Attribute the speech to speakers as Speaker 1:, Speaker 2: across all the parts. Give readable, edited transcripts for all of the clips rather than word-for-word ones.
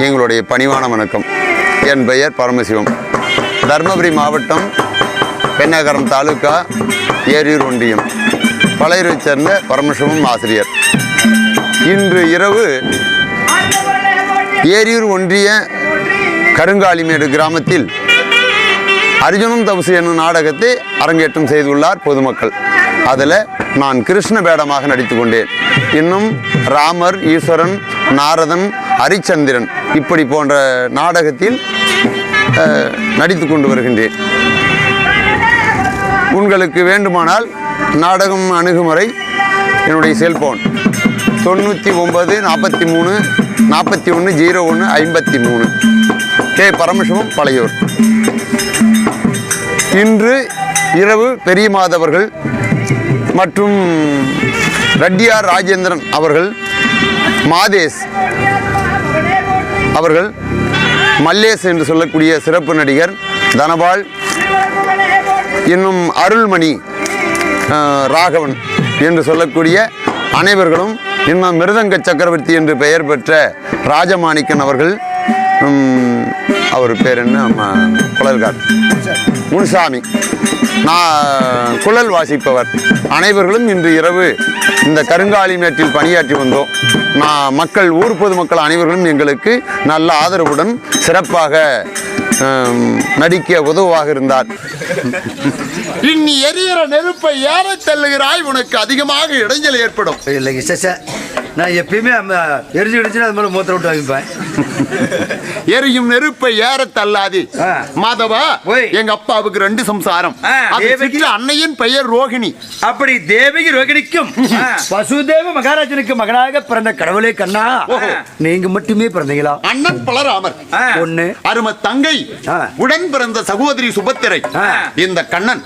Speaker 1: எங்களுடைய பணிவான வணக்கம். என் பெயர் பரமசிவம். தர்மபுரி மாவட்டம் பெண்ணகரம் தாலுக்கா ஏரியூர் ஒன்றியம் பழையூரைச் சேர்ந்த பரமசிவம் ஆசிரியர். இன்று இரவு ஏரியூர் ஒன்றிய கருங்காலிமேடு கிராமத்தில் அர்ஜுனன் தபசு என்னும் நாடகத்தை அரங்கேற்றம் செய்துள்ளார் பொதுமக்கள். அதில் நான் கிருஷ்ண வேடமாக நடித்து கொண்டேன். இன்னும் ராமர், ஈஸ்வரன், நாரதன், ஹரிச்சந்திரன் இப்படி போன்ற நாடகத்தில் நடித்து கொண்டு வருகின்றேன். உங்களுக்கு வேண்டுமானால் நாடகம் அணுகுமுறை என்னுடைய செல்போன் 99 43 41 01 53 கே பரமசிவம் பழையூர். இன்று இரவு பெரிய மாதவர்கள் மற்றும் ரெட்டியார் ராஜேந்திரன் அவர்கள், மாதேஷ் அவர்கள், மல்லேஷ் என்று சொல்லக்கூடிய சிறப்பு நடிகர் தனபால், இன்னும் அருள்மணி, ராகவன் என்று சொல்லக்கூடிய அனைவர்களும், இன்னும் மிருதங்க சக்கரவர்த்தி என்று பெயர் பெற்ற ராஜமாணிக்கன் அவர்கள், அவர் பேர் என்ன, குழல்கார் முனுசாமி, நான் குழல் வாசிப்பவர், அனைவர்களும் இன்று இரவு இந்த கருங்காலிமேட்டில் பணியாற்றி வந்தோம். மக்கள், ஊர் பொதுமக்கள் அனைவர்களும் எங்களுக்கு நல்ல ஆதரவுடன் சிறப்பாக நடிக்க உதவுவாக இருந்தார்.
Speaker 2: இன்னி எரிகிற நெருப்பை ஏற தள்ளுகிறாய், உனக்கு அதிகமாக இடைஞ்சல் ஏற்படும்.
Speaker 3: இல்லைங்க சார், நான் எப்பயுமே எரிஞ்சு கிடச்சுன்னா அது மேலே மூத்திர விட்டு வாங்கிப்பேன்.
Speaker 2: எரியும் நெருப்பை ஏற தள்ளாது மாதவா. எங்க அப்பாவுக்கு 2 சம்சாரம். அன்னையின் பெயர் ரோகிணி.
Speaker 3: அப்படி தேவகி ரோகிணிக்கும் வசுதேவ மகாராஜனுக்கு மகனாக பிறந்த கடவுளே கண்ணா, நீங்க மட்டுமே பிறந்தீங்களா?
Speaker 2: அண்ணன் பலராமர்
Speaker 3: ஒண்ணு,
Speaker 2: அருமை தங்கை உடன் பிறந்த சகோதரி சுபத்திரை, இந்த கண்ணன்.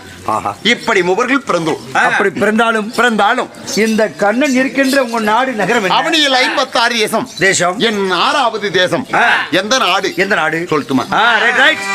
Speaker 2: இப்படி மூவர்கள் பிறந்தோம்.
Speaker 3: அப்படி பிறந்தாலும் இந்த கண்ணன் இருக்கின்ற உங்க நாடு நகரம்
Speaker 2: அவனியில் 56 தேசம். என் 6வது தேசம். எந்த நாடு?
Speaker 3: எந்த நாடு
Speaker 2: சொல்லுமா?
Speaker 3: ரைட்.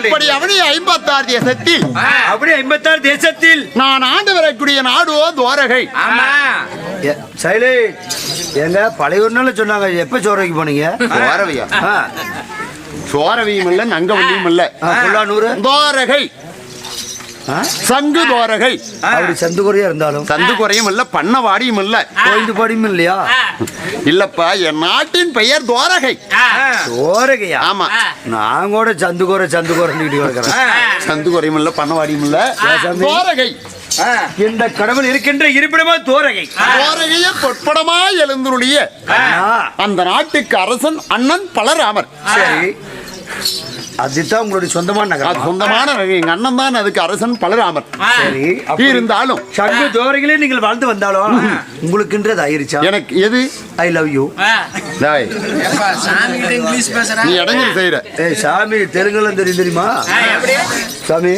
Speaker 2: இப்படி அவனி 56 தேசத்தில்
Speaker 3: அப்படி 56 தேசத்தில்
Speaker 2: நான் ஆண்டு வரக்கூடிய நாடோ துவாரகை.
Speaker 3: சைலே எங்க பழைய ஒரு நாள் சொன்னாங்க. எப்ப சோரைக்கு போனீங்க?
Speaker 2: துவாரவையா? சோரவையும் இல்ல நங்கவள்ளியும் இல்ல,
Speaker 3: புல்லானூர்
Speaker 2: துவாரகை, சங்கு துவாரகை.
Speaker 3: அப்படி சந்து குறையா இருந்தாலும்
Speaker 2: சந்து குறையும் இல்ல, பண்ணவாடியும் இல்ல,
Speaker 3: கோயிந்து பாடியும் இல்லையா?
Speaker 2: இல்லப்பா, என் நாட்டின் பெயர் துவாரகை.
Speaker 3: சோரகையா?
Speaker 2: ஆமா.
Speaker 3: நான் கூட சந்து குறை கிடக்கிறேன்.
Speaker 2: சந்து குறையும் இல்ல, பண்ணவாடியும் இல்ல, துவாரகை.
Speaker 3: இந்த கடவுள் இருக்கின்ற இருப்பிடமா தோரகை.
Speaker 2: துவாரகைய பொற்படமா எழுந்துடைய அந்த நாட்டுக்கு அரசன் அண்ணன் பலராமர்.
Speaker 3: சரி, அதுதான் உங்களுடைய சொந்தமான நகரம்.
Speaker 2: அது சொந்தமான நகரம். எங்க அண்ணன் தான் அதுக்கு அரசன் பலராமர்.
Speaker 3: சரி,
Speaker 2: இருந்தாலும்
Speaker 3: சங்கு தோரகையிலே நீங்கள் வாழ்ந்து வந்தாலும் உங்களுக்குன்றது ஆயிருச்சா?
Speaker 2: எனக்கு எது?
Speaker 3: I love you.
Speaker 2: நீ இடைஞ்சல் செய்யற.
Speaker 3: ஏய் சாமி, தெலுங்குல தெரியுமா சாமி?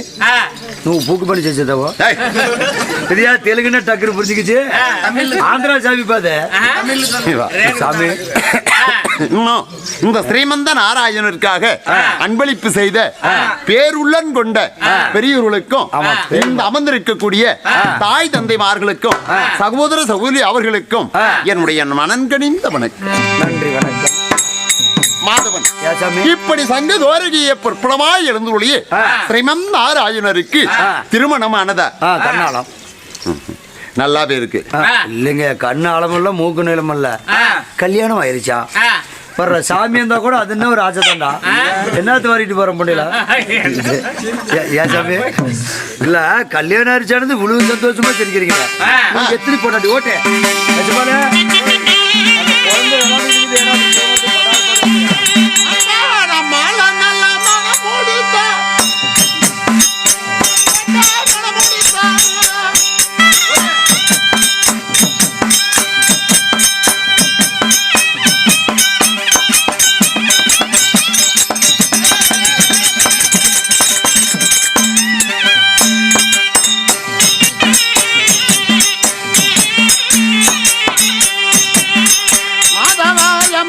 Speaker 3: నువ్వు పూకు పని చేసేదావా? சரியா? தெலுங்குன்னா டக்குனு புரிஞ்சுக்கிச்சு. ஆந்திரா சாமி பாத சாமி.
Speaker 2: இந்த ஸ்ரீமந்த நாராயணருக்காக அன்பளிப்பு செய்த பேருள்ளன் கொண்ட பெரியவர்களுக்கும் இந்த அமர்ந்திருக்கக்கூடிய தாய் தந்தைமார்களுக்கும் சகோதர சகோதரி அவர்களுக்கும் என்னுடைய மனன்கனிந்த வணக்கம்.
Speaker 3: நன்றி, வணக்கம்.
Speaker 2: மாதவன் இப்படி சங்க தோரகிய பொற்பளமாய் எழுந்துள்ள ஸ்ரீமந்த நாராயணருக்கு திருமணமானதா?
Speaker 3: கண்ணாலம்
Speaker 2: நல்லாவே இருக்கு.
Speaker 3: இல்லைங்க, கண்ணு ஆழமல்ல, மூக்கு நீளமல்ல, கல்யாணம் ஆயிருச்சா? வர்ற சாமி இருந்தா கூட அது என்ன ஒரு ஆசை தாண்டா. என்னத்து வாரிட்டு போற முடியல? ஏன் சாமி? இல்ல, கல்யாணம் ஆயிடுச்சானது இவ்வளவு சந்தோஷமா தெரிஞ்சிருக்கீங்க. எத்தனை போட்டாட்டி ஓட்டே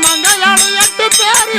Speaker 2: மங்கையாளு 8 பேரு